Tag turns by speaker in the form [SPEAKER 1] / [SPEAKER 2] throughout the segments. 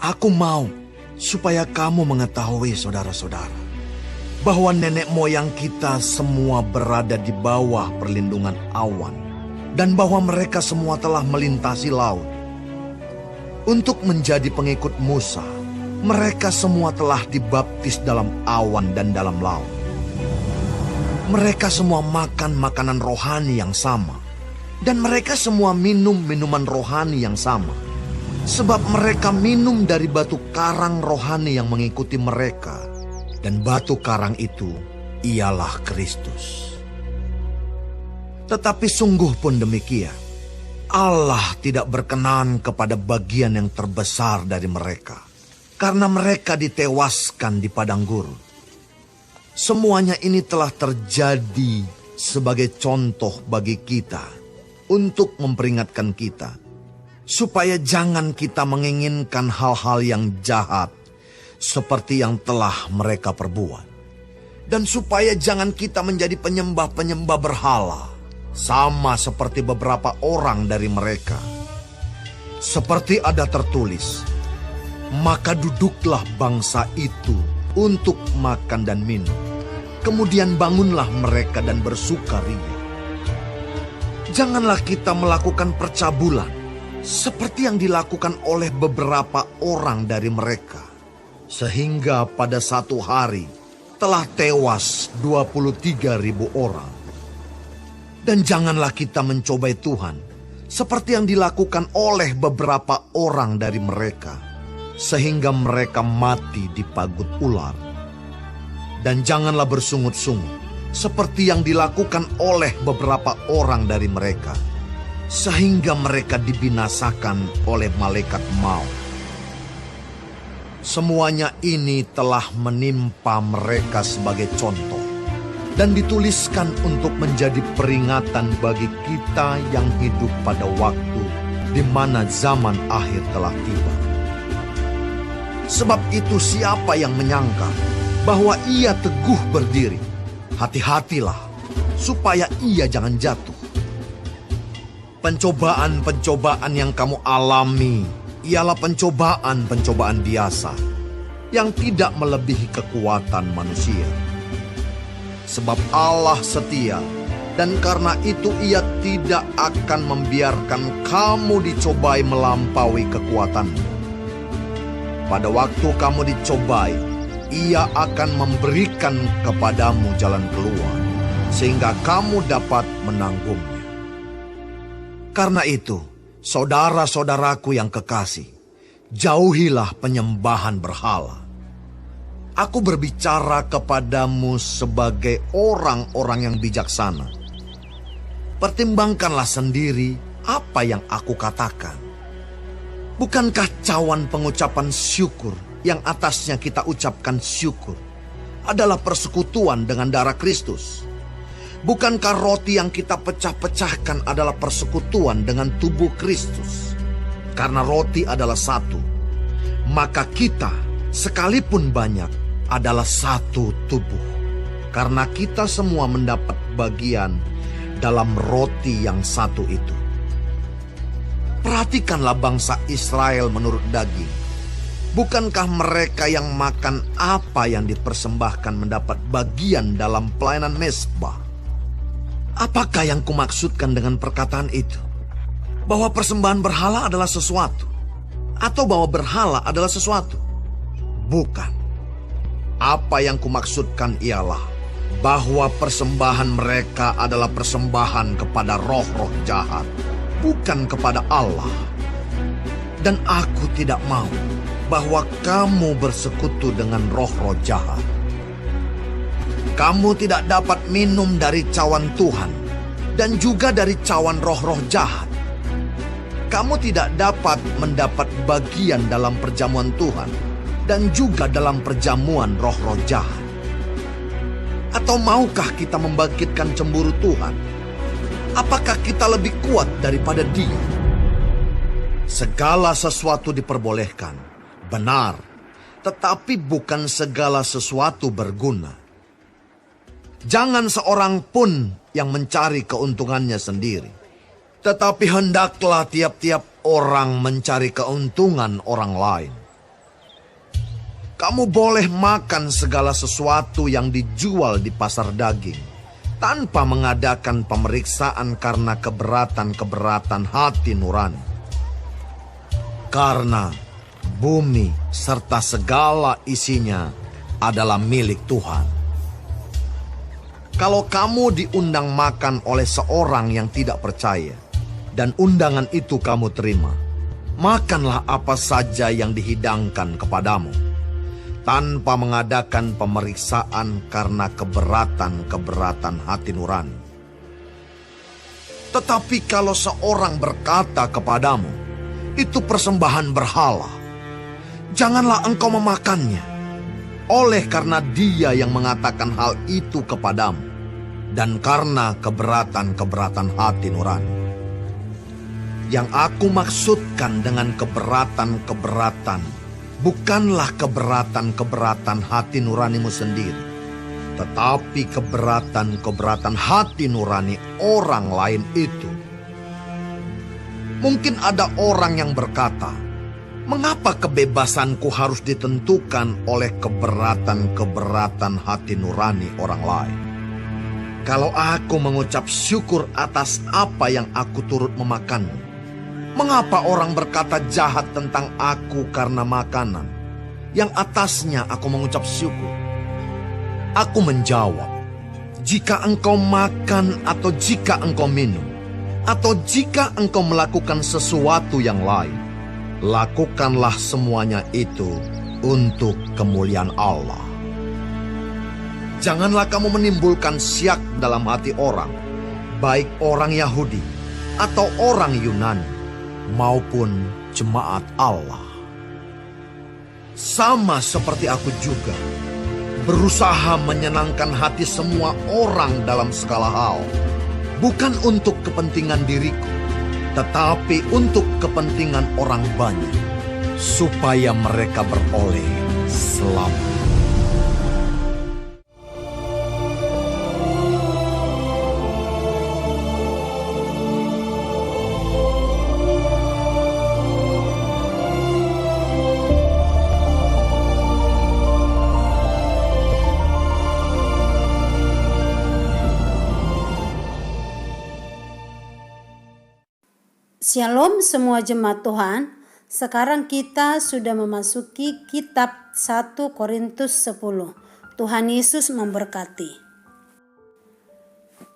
[SPEAKER 1] Aku mau supaya kamu mengetahui, saudara-saudara, bahwa nenek moyang kita semua berada di bawah perlindungan awan, dan bahwa mereka semua telah melintasi laut. Untuk menjadi pengikut Musa, mereka semua telah dibaptis dalam awan dan dalam laut. Mereka semua makan makanan rohani yang sama, dan mereka semua minum minuman rohani yang sama. Sebab mereka minum dari batu karang rohani yang mengikuti mereka, dan batu karang itu ialah Kristus. Tetapi sungguh pun demikian, Allah tidak berkenan kepada bagian yang terbesar dari mereka, karena mereka ditewaskan di padang gurun. Semuanya ini telah terjadi sebagai contoh bagi kita, untuk memperingatkan kita, supaya jangan kita menginginkan hal-hal yang jahat seperti yang telah mereka perbuat. Dan supaya jangan kita menjadi penyembah-penyembah berhala, sama seperti beberapa orang dari mereka. Seperti ada tertulis, maka duduklah bangsa itu untuk makan dan minum. Kemudian bangunlah mereka dan bersukaria. Janganlah kita melakukan percabulan, seperti yang dilakukan oleh beberapa orang dari mereka, sehingga pada satu hari telah tewas 23.000 orang. Dan janganlah kita mencobai Tuhan, seperti yang dilakukan oleh beberapa orang dari mereka, sehingga mereka mati di pagut ular. Dan janganlah bersungut-sungut, seperti yang dilakukan oleh beberapa orang dari mereka, sehingga mereka dibinasakan oleh malaikat maut. Semuanya ini telah menimpa mereka sebagai contoh, dan dituliskan untuk menjadi peringatan bagi kita yang hidup pada waktu di mana zaman akhir telah tiba. Sebab itu siapa yang menyangka bahwa ia teguh berdiri, hati-hatilah supaya ia jangan jatuh. Pencobaan-pencobaan yang kamu alami ialah pencobaan-pencobaan biasa yang tidak melebihi kekuatan manusia. Sebab Allah setia, dan karena itu Ia tidak akan membiarkan kamu dicobai melampaui kekuatanmu. Pada waktu kamu dicobai, Ia akan memberikan kepadamu jalan keluar, sehingga kamu dapat menanggungnya. Karena itu, saudara-saudaraku yang kekasih, jauhilah penyembahan berhala. Aku berbicara kepadamu sebagai orang-orang yang bijaksana. Pertimbangkanlah sendiri apa yang aku katakan. Bukankah cawan pengucapan syukur yang atasnya kita ucapkan syukur adalah persekutuan dengan darah Kristus? Bukankah roti yang kita pecah-pecahkan adalah persekutuan dengan tubuh Kristus? Karena roti adalah satu, maka kita sekalipun banyak adalah satu tubuh. Karena kita semua mendapat bagian dalam roti yang satu itu. Perhatikanlah bangsa Israel menurut daging. Bukankah mereka yang makan apa yang dipersembahkan mendapat bagian dalam pelayanan mezbah? Apakah yang kumaksudkan dengan perkataan itu? Bahwa persembahan berhala adalah sesuatu? Atau bahwa berhala adalah sesuatu? Bukan. Apa yang kumaksudkan ialah bahwa persembahan mereka adalah persembahan kepada roh-roh jahat, bukan kepada Allah. Dan aku tidak mau bahwa kamu bersekutu dengan roh-roh jahat. Kamu tidak dapat minum dari cawan Tuhan dan juga dari cawan roh-roh jahat. Kamu tidak dapat mendapat bagian dalam perjamuan Tuhan dan juga dalam perjamuan roh-roh jahat. Atau maukah kita membangkitkan cemburu Tuhan? Apakah kita lebih kuat daripada Dia? Segala sesuatu diperbolehkan, benar, tetapi bukan segala sesuatu berguna. Jangan seorang pun yang mencari keuntungannya sendiri, tetapi hendaklah tiap-tiap orang mencari keuntungan orang lain. Kamu boleh makan segala sesuatu yang dijual di pasar daging, tanpa mengadakan pemeriksaan karena keberatan-keberatan hati nurani. Karena bumi serta segala isinya adalah milik Tuhan. Kalau kamu diundang makan oleh seorang yang tidak percaya, dan undangan itu kamu terima, makanlah apa saja yang dihidangkan kepadamu, tanpa mengadakan pemeriksaan karena keberatan-keberatan hati nurani. Tetapi kalau seorang berkata kepadamu, itu persembahan berhala, janganlah engkau memakannya, oleh karena dia yang mengatakan hal itu kepadamu, dan karena keberatan-keberatan hati nurani. Yang aku maksudkan dengan keberatan-keberatan, bukanlah keberatan-keberatan hati nuranimu sendiri, tetapi keberatan-keberatan hati nurani orang lain itu. Mungkin ada orang yang berkata, mengapa kebebasanku harus ditentukan oleh keberatan-keberatan hati nurani orang lain? Kalau aku mengucap syukur atas apa yang aku turut memakannya, mengapa orang berkata jahat tentang aku karena makanan yang atasnya aku mengucap syukur? Aku menjawab, jika engkau makan atau jika engkau minum, atau jika engkau melakukan sesuatu yang lain, lakukanlah semuanya itu untuk kemuliaan Allah. Janganlah kamu menimbulkan syak dalam hati orang, baik orang Yahudi atau orang Yunani, maupun jemaat Allah. Sama seperti aku juga, berusaha menyenangkan hati semua orang dalam segala hal, bukan untuk kepentingan diriku, tetapi untuk kepentingan orang banyak, supaya mereka beroleh selamat.
[SPEAKER 2] Shalom semua jemaat Tuhan. Sekarang kita sudah memasuki kitab 1 Korintus 10. Tuhan Yesus memberkati.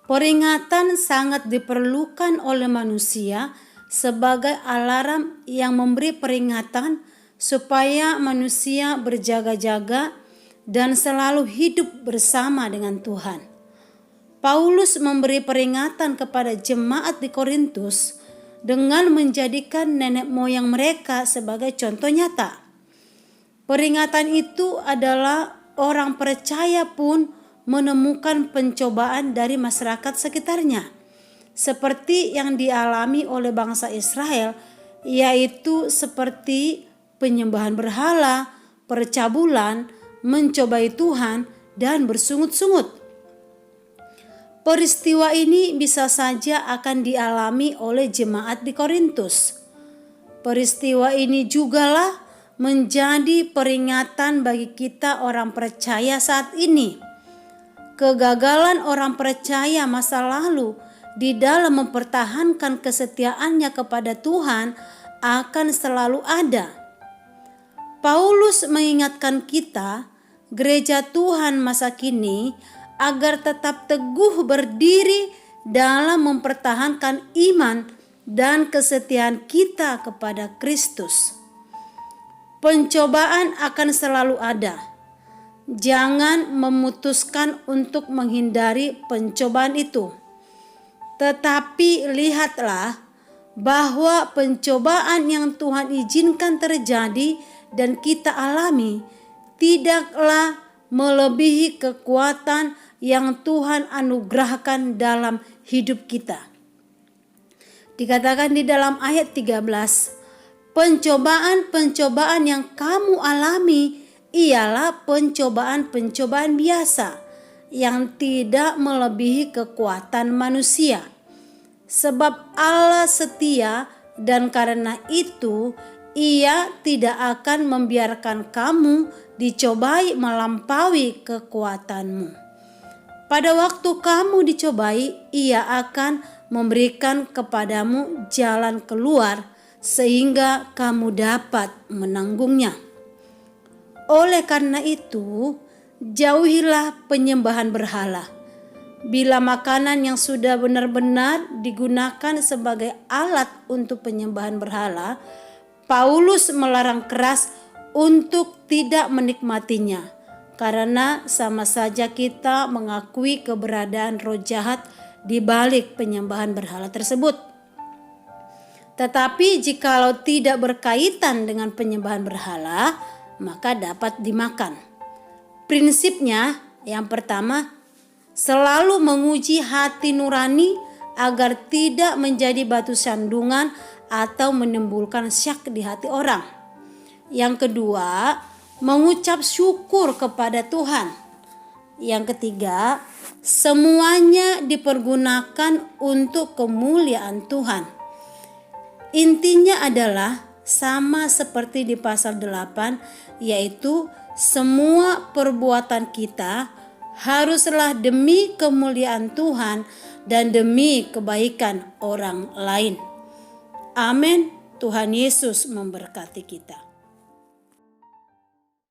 [SPEAKER 2] Peringatan sangat diperlukan oleh manusia sebagai alarm yang memberi peringatan supaya manusia berjaga-jaga dan selalu hidup bersama dengan Tuhan. Paulus memberi peringatan kepada jemaat di Korintus dengan menjadikan nenek moyang mereka sebagai contoh nyata. Peringatan itu adalah orang percaya pun menemukan pencobaan dari masyarakat sekitarnya, seperti yang dialami oleh bangsa Israel, yaitu seperti penyembahan berhala, percabulan, mencobai Tuhan, dan bersungut-sungut. Peristiwa ini bisa saja akan dialami oleh jemaat di Korintus. Peristiwa ini jugalah menjadi peringatan bagi kita orang percaya saat ini. Kegagalan orang percaya masa lalu di dalam mempertahankan kesetiaannya kepada Tuhan akan selalu ada. Paulus mengingatkan kita, gereja Tuhan masa kini, agar tetap teguh berdiri dalam mempertahankan iman dan kesetiaan kita kepada Kristus. Pencobaan akan selalu ada. Jangan memutuskan untuk menghindari pencobaan itu. Tetapi lihatlah bahwa pencobaan yang Tuhan izinkan terjadi dan kita alami tidaklah melebihi kekuatan yang Tuhan anugerahkan dalam hidup kita. Dikatakan di dalam ayat 13, pencobaan-pencobaan yang kamu alami ialah pencobaan-pencobaan biasa yang tidak melebihi kekuatan manusia. Sebab Allah setia dan karena itu Ia tidak akan membiarkan kamu dicobai melampaui kekuatanmu. Pada waktu kamu dicobai, Ia akan memberikan kepadamu jalan keluar sehingga kamu dapat menanggungnya. Oleh karena itu, jauhilah penyembahan berhala. Bila makanan yang sudah benar-benar digunakan sebagai alat untuk penyembahan berhala, Paulus melarang keras untuk tidak menikmatinya, karena sama saja kita mengakui keberadaan roh jahat di balik penyembahan berhala tersebut. Tetapi jikalau tidak berkaitan dengan penyembahan berhala, maka dapat dimakan. Prinsipnya yang pertama, selalu menguji hati nurani agar tidak menjadi batu sandungan atau menimbulkan syak di hati orang. Yang kedua, mengucap syukur kepada Tuhan. Yang ketiga, semuanya dipergunakan untuk kemuliaan Tuhan. Intinya adalah sama seperti di pasal 8, yaitu semua perbuatan kita haruslah demi kemuliaan Tuhan dan demi kebaikan orang lain. Amin. Tuhan Yesus memberkati kita.